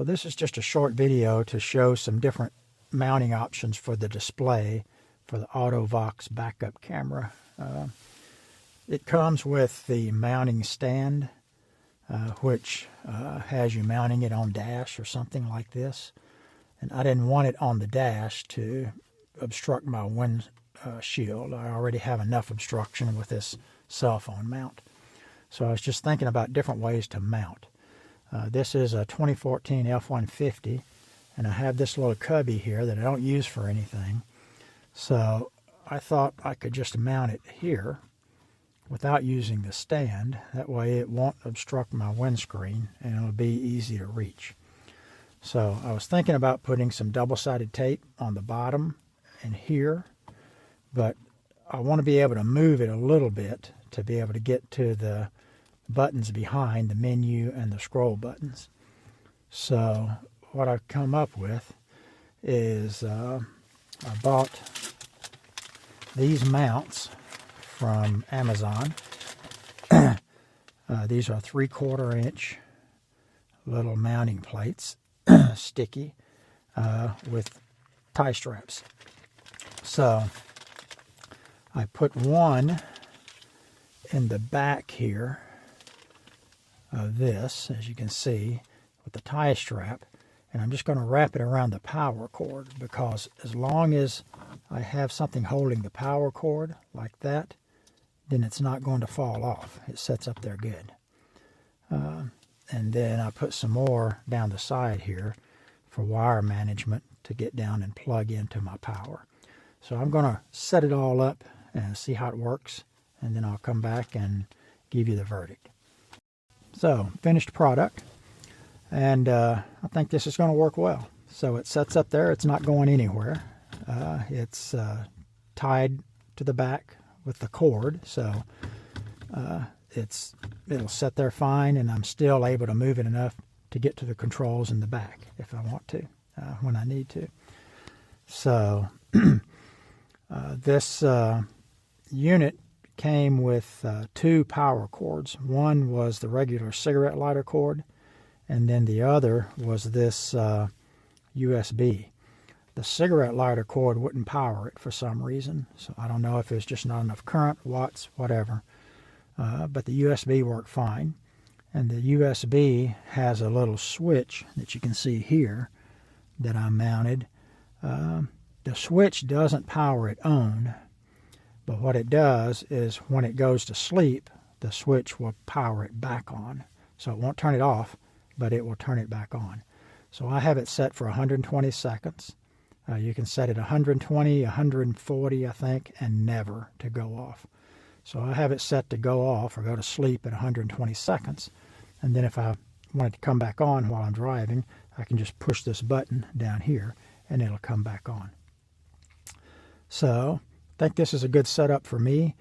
So this is just a short video to show some different mounting options for the display for the Auto-Vox Backup Camera. It comes with the mounting stand, which has you mounting it on dash or something like this. And I didn't want it on the dash to obstruct my windshield. I already have enough obstruction with this cell phone mount. So I was just thinking about different ways to mount. This is a 2014 F-150, and I have this little cubby here that I don't use for anything. So I thought I could just mount it here without using the stand. That way it won't obstruct my windscreen and it'll be easy to reach. So I was thinking about putting some double-sided tape on the bottom and here, but I want to be able to move it a little bit to be able to get to the buttons behind the menu and the scroll buttons. So what I've come up with is I bought these mounts from Amazon. These are 3/4 inch little mounting plates, sticky, with tie straps. So I put one in the back here of this, as you can see, with the tie strap, and I'm just going to wrap it around the power cord, because as long as I have something holding the power cord like that, then it's not going to fall off. It sets up there good. And then I put some more down the side here for wire management to get down and plug into my power. So I'm going to set it all up and see how it works, and then I'll come back and give you the verdict. So, finished product, and I think this is going to work well. So it sets up there, it's not going anywhere. It's tied to the back with the cord, so it'll sit there fine, and I'm still able to move it enough to get to the controls in the back if I want to, when I need to. So this unit came with 2 power cords. One was the regular cigarette lighter cord, and then the other was this USB. The cigarette lighter cord wouldn't power it for some reason, so I don't know if there's just not enough current, watts, whatever. But the USB worked fine, and the USB has a little switch that you can see here that I mounted. The switch doesn't power it on, but what it does is when it goes to sleep, the switch will power it back on. So it won't turn it off, but it will turn it back on. So I have it set for 120 seconds. You can set it 120, 140, I think, and never to go off. So I have it set to go off or go to sleep at 120 seconds. And then if I want it to come back on while I'm driving, I can just push this button down here and it'll come back on. So I think this is a good setup for me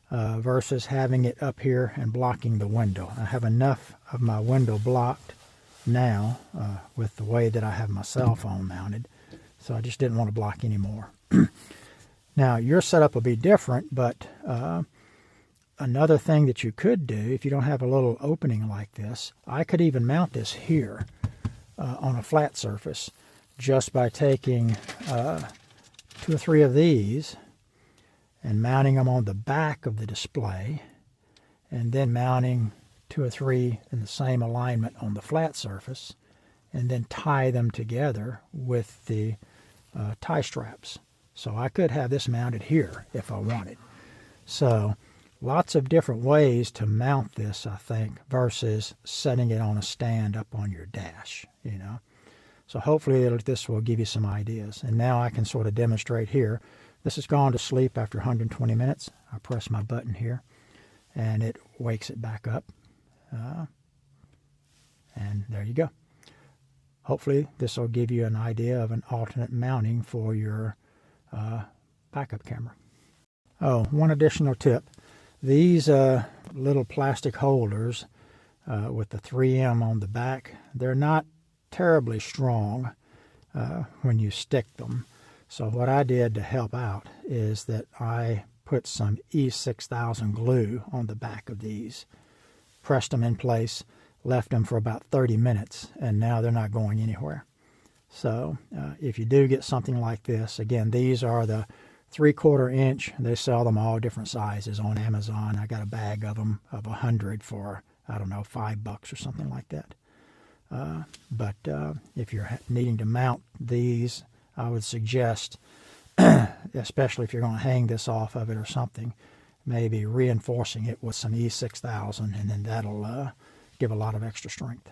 versus having it up here and blocking the window. I have enough of my window blocked now with the way that I have my cell phone mounted, so I just didn't want to block any more. Now your setup will be different, but another thing that you could do, if you don't have a little opening like this, I could even mount this here on a flat surface just by taking 2 or 3 of these and mounting them on the back of the display, and then mounting 2 or 3 in the same alignment on the flat surface, and then tie them together with the tie straps. So I could have this mounted here if I wanted. So lots of different ways to mount this, I think, versus setting it on a stand up on your dash, you know. So hopefully this will give you some ideas. And now I can sort of demonstrate here. This has gone to sleep after 120 minutes. I press my button here, and it wakes it back up. And there you go. Hopefully this will give you an idea of an alternate mounting for your backup camera. Oh, one additional tip. These little plastic holders with the 3M on the back, they're not terribly strong when you stick them. So what I did to help out is that I put some E6000 glue on the back of these, pressed them in place, left them for about 30 minutes, and now they're not going anywhere. So if you do get something like this, again, these are the 3/4 inch. They sell them all different sizes on Amazon. I got a bag of them of 100 for, I don't know, $5 or something like that. But if you're needing to mount these, I would suggest, especially if you're going to hang this off of it or something, maybe reinforcing it with some E6000, and then that'll give a lot of extra strength.